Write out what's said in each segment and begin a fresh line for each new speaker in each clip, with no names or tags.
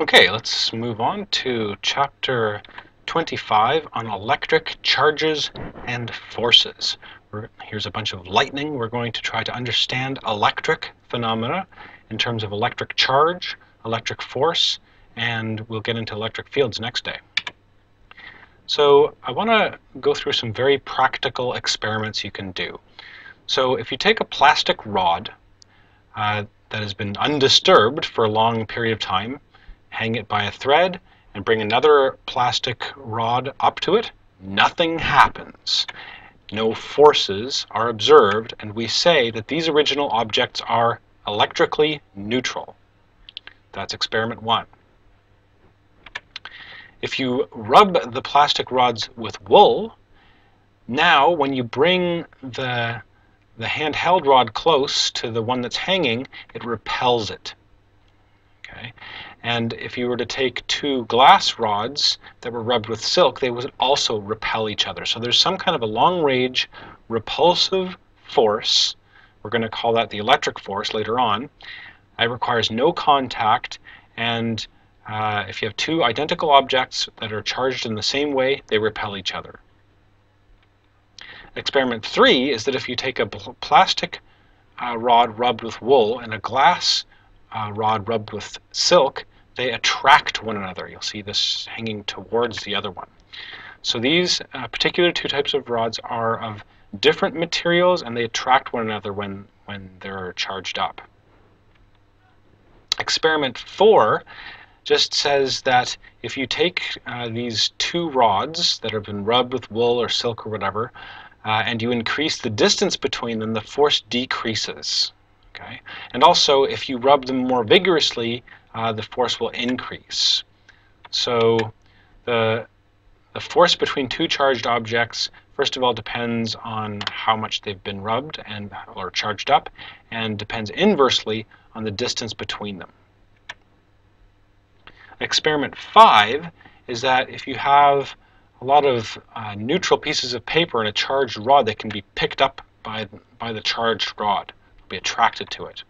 Okay, let's move on to chapter 25 on electric charges and forces. Here's a bunch of lightning. We're going to try to understand electric phenomena in terms of electric charge, electric force, and we'll get into electric fields next day. So I want to go through some very practical experiments you can do. So if you take a plastic rod that has been undisturbed for a long period of time, hang it by a thread, and bring another plastic rod up to it, nothing happens. No forces are observed, and we say that these original objects are electrically neutral. That's experiment 1. If you rub the plastic rods with wool, now when you bring the handheld rod close to the one that's hanging, it repels it. Okay? And if you were to take two glass rods that were rubbed with silk, they would also repel each other. So there's some kind of a long-range repulsive force. We're going to call that the electric force later on. It requires no contact, and if you have two identical objects that are charged in the same way, they repel each other. Experiment 3 is that if you take a plastic rod rubbed with wool and a glass rod rubbed with silk, they attract one another. You'll see this hanging towards the other one. So these particular two types of rods are of different materials, and they attract one another when they're charged up. Experiment 4 just says that if you take these two rods that have been rubbed with wool or silk or whatever, and you increase the distance between them, the force decreases. Okay? And also, if you rub them more vigorously, the force will increase. So the force between two charged objects, first of all, depends on how much they've been rubbed or charged up, and depends inversely on the distance between them. Experiment 5 is that if you have a lot of neutral pieces of paper and a charged rod, that can be picked up by the charged rod, be attracted to it.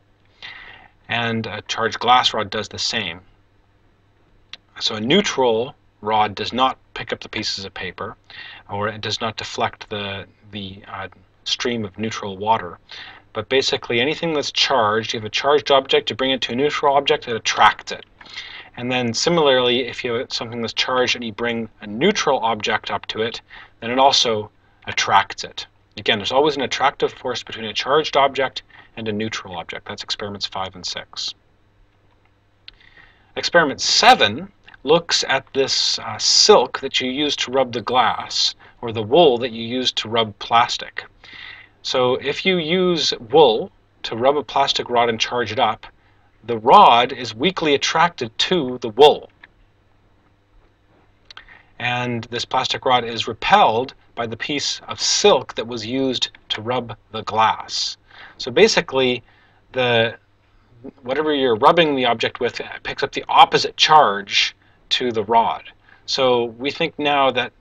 And a charged glass rod does the same. So a neutral rod does not pick up the pieces of paper, or it does not deflect the stream of neutral water. But basically anything that's charged, you have a charged object, you bring it to a neutral object, it attracts it. And then similarly, if you have something that's charged and you bring a neutral object up to it, then it also attracts it. Again, there's always an attractive force between a charged object and a neutral object. That's experiments 5 and 6. Experiment 7 looks at this silk that you use to rub the glass, or the wool that you use to rub plastic. So if you use wool to rub a plastic rod and charge it up, the rod is weakly attracted to the wool. And this plastic rod is repelled by the piece of silk that was used to rub the glass. So basically, whatever you're rubbing the object with picks up the opposite charge to the rod. So we think now that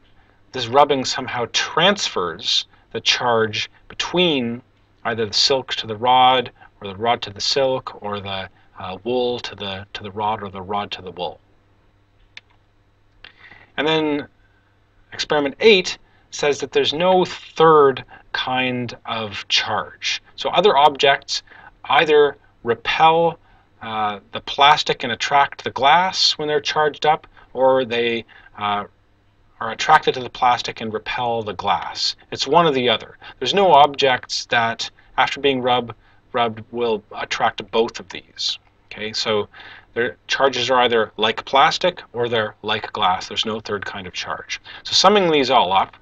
this rubbing somehow transfers the charge between either the silk to the rod, or the rod to the silk, or the wool to the rod, or the rod to the wool. And then experiment 8 says that there's no third kind of charge. So other objects either repel the plastic and attract the glass when they're charged up, or they are attracted to the plastic and repel the glass. It's one or the other. There's no objects that, after being rubbed will attract both of these. Okay, so their charges are either like plastic or they're like glass. There's no third kind of charge. So summing these all up,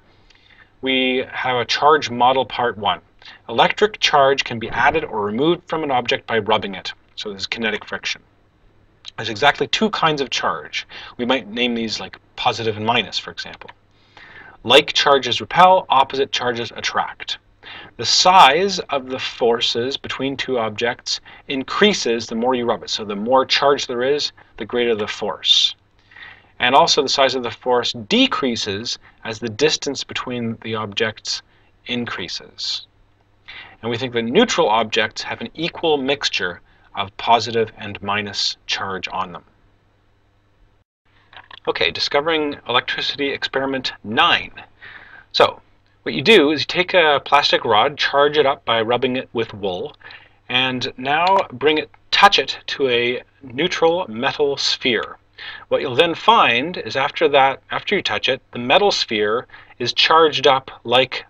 we have a charge model part 1. Electric charge can be added or removed from an object by rubbing it. So this is kinetic friction. There's exactly two kinds of charge. We might name these like positive and minus, for example. Like charges repel, opposite charges attract. The size of the forces between two objects increases the more you rub it. So the more charge there is, the greater the force. And also the size of the force decreases as the distance between the objects increases. And we think that neutral objects have an equal mixture of positive and minus charge on them. Okay, discovering electricity experiment 9. So, what you do is you take a plastic rod, charge it up by rubbing it with wool, and now touch it to a neutral metal sphere. What you'll then find is after you touch it, the metal sphere is charged up like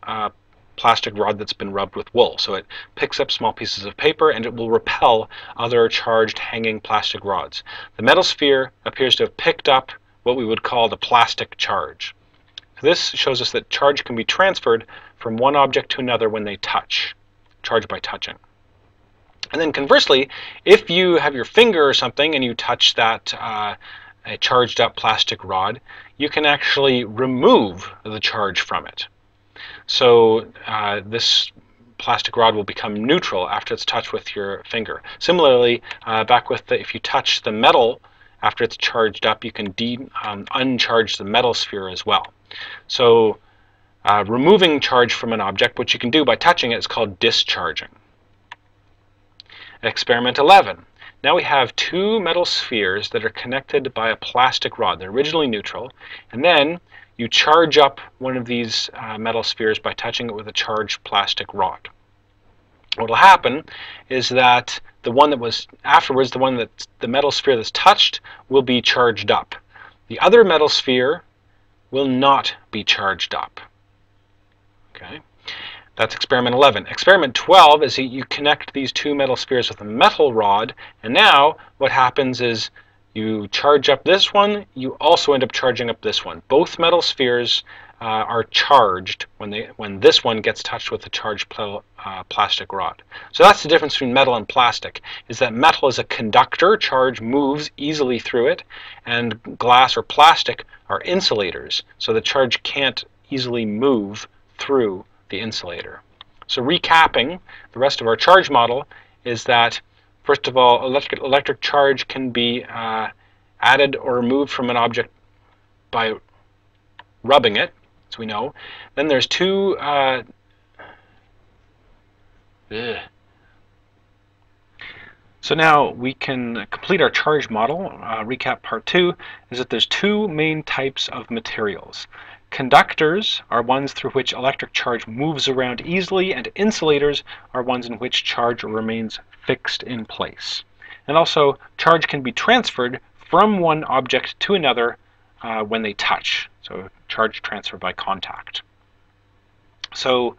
a plastic rod that's been rubbed with wool. So it picks up small pieces of paper and it will repel other charged hanging plastic rods. The metal sphere appears to have picked up what we would call the plastic charge. This shows us that charge can be transferred from one object to another when they touch, charge by touching. And then conversely, if you have your finger or something and you touch that a charged up plastic rod, you can actually remove the charge from it. So this plastic rod will become neutral after it's touched with your finger. Similarly, if you touch the metal after it's charged up, you can uncharge the metal sphere as well. So removing charge from an object, which you can do by touching it, is called discharging. Experiment 11. Now we have two metal spheres that are connected by a plastic rod. They're originally neutral, and then you charge up one of these metal spheres by touching it with a charged plastic rod. What will happen is that the metal sphere that's touched will be charged up. The other metal sphere will not be charged up. Okay? That's experiment 11. Experiment 12 is that you connect these two metal spheres with a metal rod, and now what happens is you charge up this one, you also end up charging up this one. Both metal spheres are charged when this one gets touched with a charged plastic rod. So that's the difference between metal and plastic, is that metal is a conductor, charge moves easily through it, and glass or plastic are insulators, so the charge can't easily move through the insulator. So recapping the rest of our charge model is that, first of all, electric charge can be added or removed from an object by rubbing it, as we know. Then there's two So now we can complete our charge model. Recap part 2 is that there's two main types of materials. Conductors are ones through which electric charge moves around easily, and insulators are ones in which charge remains fixed in place. And also, charge can be transferred from one object to another when they touch. So charge transfer by contact. So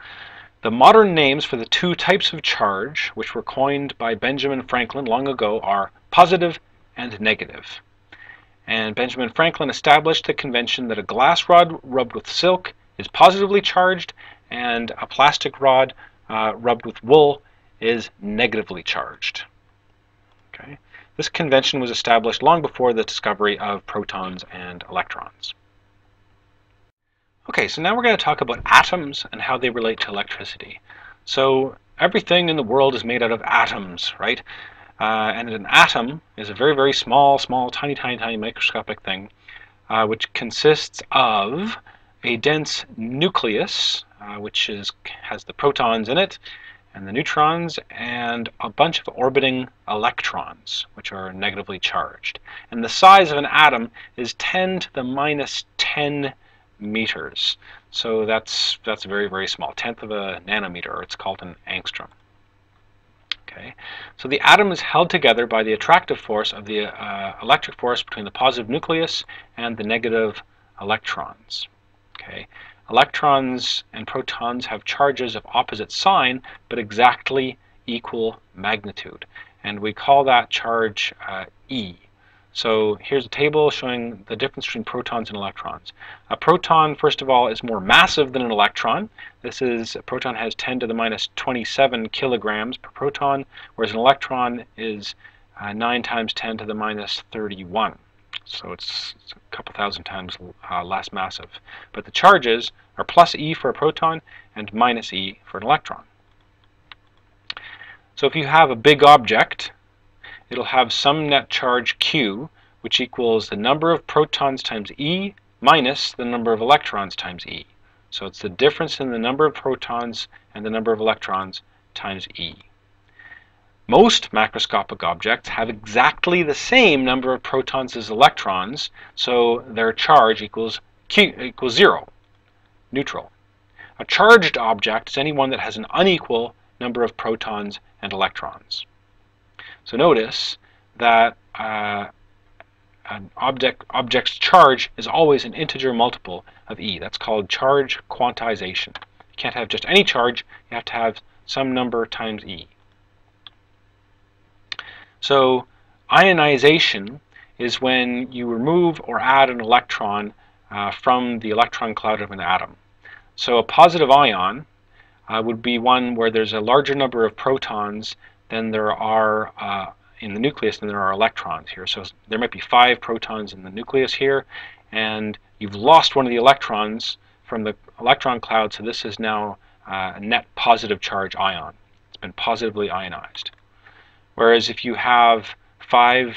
the modern names for the two types of charge, which were coined by Benjamin Franklin long ago, are positive and negative. And Benjamin Franklin established the convention that a glass rod rubbed with silk is positively charged, and a plastic rod rubbed with wool is negatively charged. Okay. This convention was established long before the discovery of protons and electrons. Okay, so now we're going to talk about atoms and how they relate to electricity. So everything in the world is made out of atoms, right? And an atom is a very, very small, tiny microscopic thing, which consists of a dense nucleus, which has the protons in it, and the neutrons, and a bunch of orbiting electrons, which are negatively charged. And the size of an atom is 10 to the minus 10 meters. So that's very, very small, 1/10 of a nanometer, or it's called an angstrom. Okay. So the atom is held together by the attractive force of the electric force between the positive nucleus and the negative electrons. Okay. Electrons and protons have charges of opposite sign, but exactly equal magnitude. And we call that charge E. So here's a table showing the difference between protons and electrons. A proton, first of all, is more massive than an electron. A proton has 10 to the minus 27 kilograms per proton, whereas an electron is 9 times 10 to the minus 31. So it's a couple thousand times less massive. But the charges are plus E for a proton and minus E for an electron. So if you have a big object, it'll have some net charge Q, which equals the number of protons times E minus the number of electrons times E. So it's the difference in the number of protons and the number of electrons times E. Most macroscopic objects have exactly the same number of protons as electrons, so their charge equals 0, neutral. A charged object is any one that has an unequal number of protons and electrons. So notice that an object's charge is always an integer multiple of E. That's called charge quantization. You can't have just any charge, you have to have some number times E. So ionization is when you remove or add an electron from the electron cloud of an atom. So a positive ion would be one where there's a larger number of protons than there are in the nucleus than there are electrons here. So there might be 5 protons in the nucleus here, and you've lost one of the electrons from the electron cloud, so this is now a net positive charge ion. It's been positively ionized. Whereas if you have 5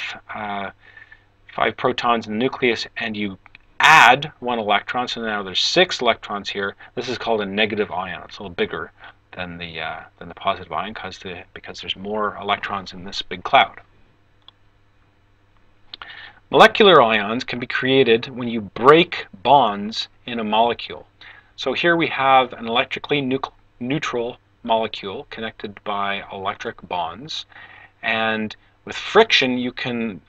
protons in the nucleus and you add 1 electron, so now there's 6 electrons here, this is called a negative ion. It's a little bigger than the positive ion because there's more electrons in this big cloud. Molecular ions can be created when you break bonds in a molecule. So here we have an electrically neutral molecule connected by electric bonds, and with friction you can,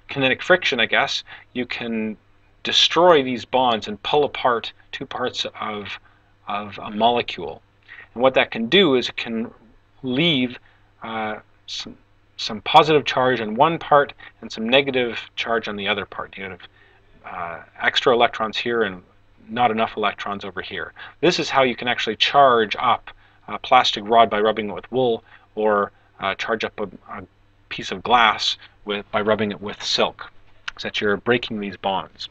kinetic friction I guess, you can destroy these bonds and pull apart 2 parts of a molecule. And what that can do is it can leave some positive charge on one part and some negative charge on the other part. You have extra electrons here and not enough electrons over here. This is how you can actually charge up a plastic rod by rubbing it with wool, or charge up a piece of glass by rubbing it with silk, so that you're breaking these bonds.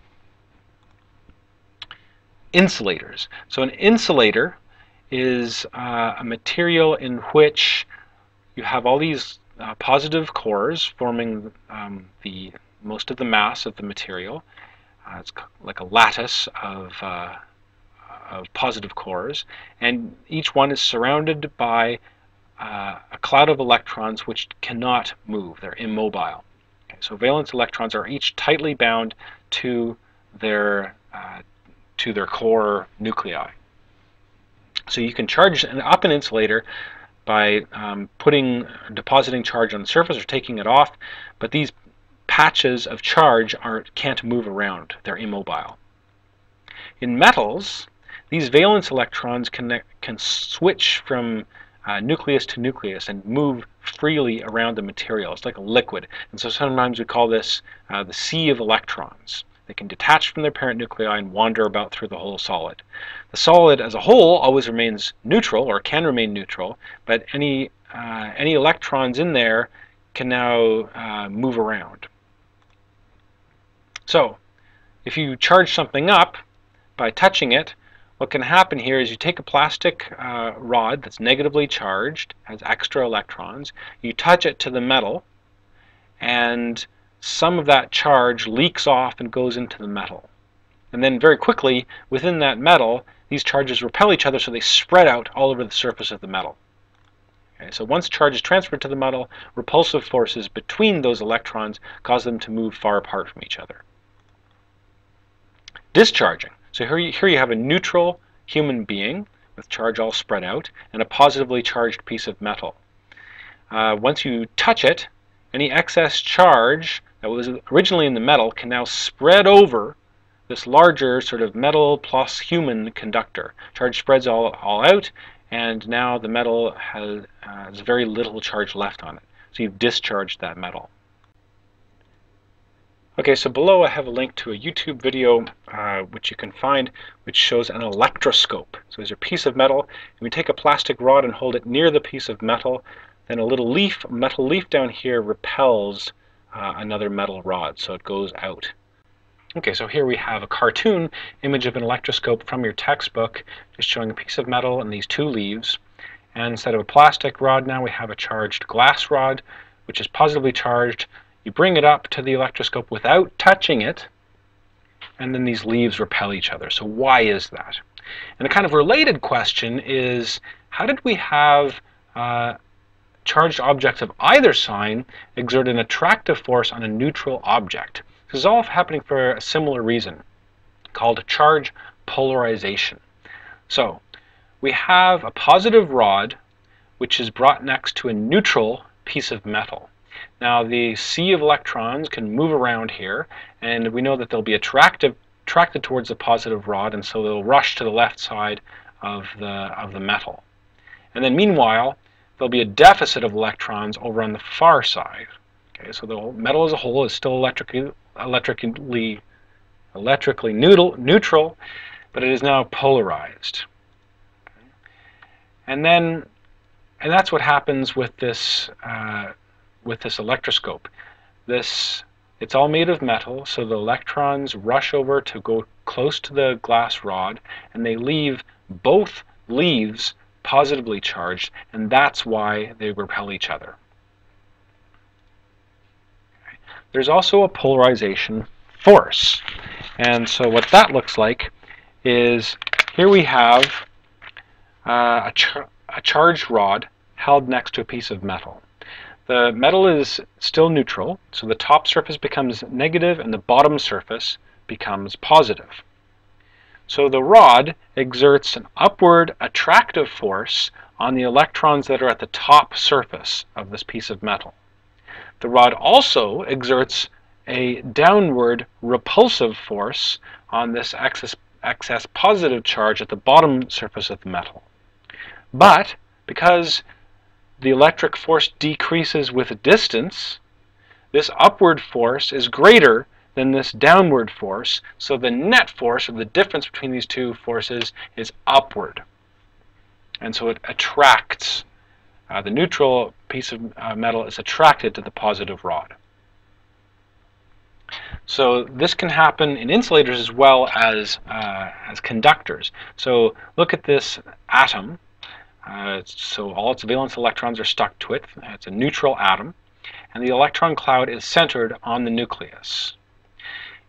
Insulators. So an insulator is a material in which you have all these positive cores forming most of the mass of the material. It's like a lattice of positive cores, and each one is surrounded by a cloud of electrons which cannot move. They're immobile. Okay, so valence electrons are each tightly bound to their core nuclei. So you can charge up an insulator by depositing charge on the surface or taking it off, but these patches of charge can't move around. They're immobile. In metals, these valence electrons can switch from nucleus to nucleus and move freely around the material. It's like a liquid, and so sometimes we call this the sea of electrons. They can detach from their parent nuclei and wander about through the whole solid. The solid as a whole always remains neutral, or can remain neutral, but any electrons in there can now move around. So if you charge something up by touching it, what can happen here is you take a plastic rod that's negatively charged, has extra electrons, you touch it to the metal, and some of that charge leaks off and goes into the metal. And then very quickly, within that metal, these charges repel each other, so they spread out all over the surface of the metal. Okay, so once charge is transferred to the metal, repulsive forces between those electrons cause them to move far apart from each other. Discharging. So here you have a neutral human being with charge all spread out and a positively charged piece of metal. Once you touch it, any excess charge that was originally in the metal can now spread over this larger sort of metal plus human conductor. Charge spreads all out, and now the metal has very little charge left on it. So you've discharged that metal. Okay, so below I have a link to a YouTube video which you can find, which shows an electroscope. So there's a piece of metal, and we take a plastic rod and hold it near the piece of metal, then a little metal leaf down here repels another metal rod, so it goes out. Okay, so here we have a cartoon image of an electroscope from your textbook, just showing a piece of metal and these 2 leaves. And instead of a plastic rod, now we have a charged glass rod, which is positively charged. You bring it up to the electroscope without touching it, and then these leaves repel each other. So why is that? And a kind of related question is, how did we have charged objects of either sign exert an attractive force on a neutral object. This is all happening for a similar reason, called charge polarization. So we have a positive rod which is brought next to a neutral piece of metal. Now the sea of electrons can move around here, and we know that they'll be attracted towards the positive rod, and so they'll rush to the left side of the metal. And then meanwhile, there'll be a deficit of electrons over on the far side. Okay, so the metal as a whole is still electrically neutral, but it is now polarized. Okay. And that's what happens with this electroscope. It's all made of metal, so the electrons rush over to go close to the glass rod, and they leave both leaves positively charged, and that's why they repel each other. Okay. There's also a polarization force, and so what that looks like is here we have a charged rod held next to a piece of metal. The metal is still neutral, so the top surface becomes negative and the bottom surface becomes positive. So the rod exerts an upward attractive force on the electrons that are at the top surface of this piece of metal. The rod also exerts a downward repulsive force on this excess positive charge at the bottom surface of the metal. But because the electric force decreases with distance, this upward force is greater than this downward force, so the net force, or the difference between these two forces, is upward. And so it attracts, the neutral piece of metal is attracted to the positive rod. So this can happen in insulators as well as conductors. So look at this atom. So all its valence electrons are stuck to it. It's a neutral atom, and the electron cloud is centered on the nucleus.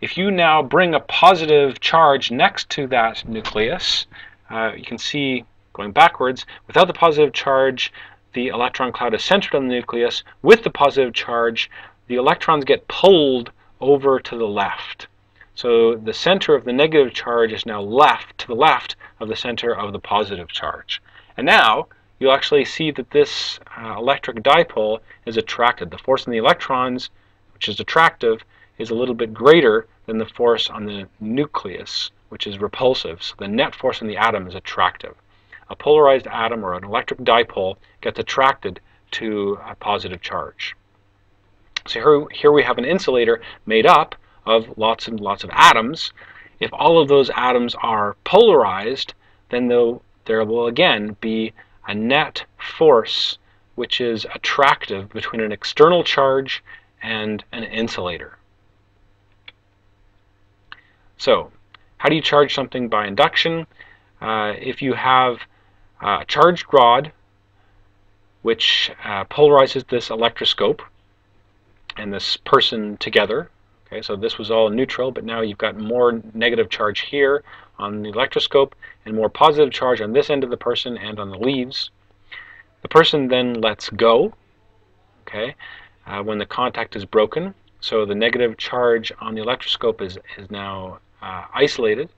If you now bring a positive charge next to that nucleus, you can see, going backwards, without the positive charge, the electron cloud is centered on the nucleus. With the positive charge, the electrons get pulled over to the left. So the center of the negative charge is now to the left of the center of the positive charge. And now you'll actually see that this electric dipole is attracted. The force on the electrons, which is attractive, is a little bit greater than the force on the nucleus, which is repulsive. So the net force on the atom is attractive. A polarized atom, or an electric dipole, gets attracted to a positive charge. So here we have an insulator made up of lots and lots of atoms. If all of those atoms are polarized, then there will again be a net force which is attractive between an external charge and an insulator. So how do you charge something by induction? If you have a charged rod which polarizes this electroscope and this Pearson together, okay, so this was all neutral, but now you've got more negative charge here on the electroscope and more positive charge on this end of the Pearson and on the leaves. The Pearson then lets go, okay, when the contact is broken. So the negative charge on the electroscope is now isolated.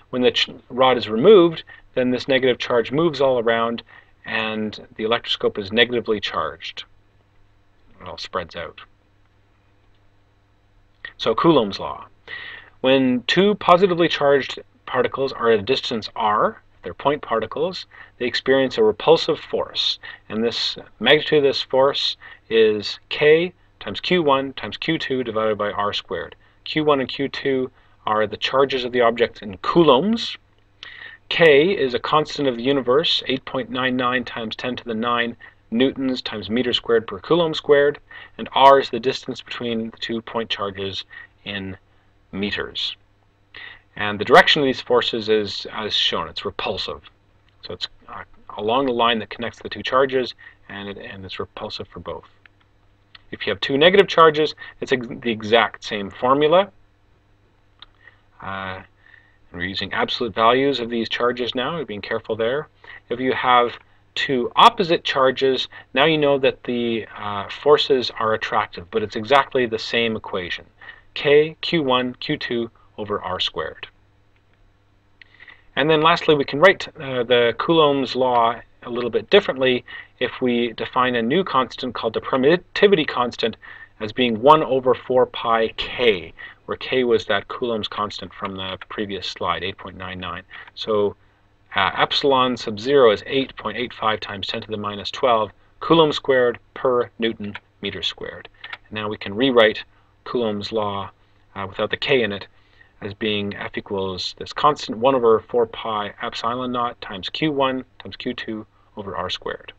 When the rod is removed, then this negative charge moves all around and the electroscope is negatively charged. It all spreads out. So Coulomb's law. When two positively charged particles are at a distance r, they're point particles, they experience a repulsive force. And this magnitude of this force is k times q1 times q2 divided by r squared. q1 and q2 are the charges of the objects in coulombs. K is a constant of the universe, 8.99 times 10 to the 9 newtons times meters squared per coulomb squared, and r is the distance between the 2 point charges in meters. And the direction of these forces is as shown. It's repulsive. So it's along the line that connects the two charges, and it's repulsive for both. If you have two negative charges, it's the exact same formula. And we're using absolute values of these charges now, we're being careful there. If you have to opposite charges, now you know that the forces are attractive, but it's exactly the same equation. K, Q1, Q2 over R squared. And then lastly, we can write the Coulomb's law a little bit differently if we define a new constant called the permittivity constant as being 1 over 4 pi k, where k was that Coulomb's constant from the previous slide, 8.99. So epsilon sub 0 is 8.85 times 10 to the minus 12 Coulomb squared per Newton meter squared. And now we can rewrite Coulomb's law without the k in it as being F equals this constant 1 over 4 pi epsilon naught times Q1 times Q2 over R squared.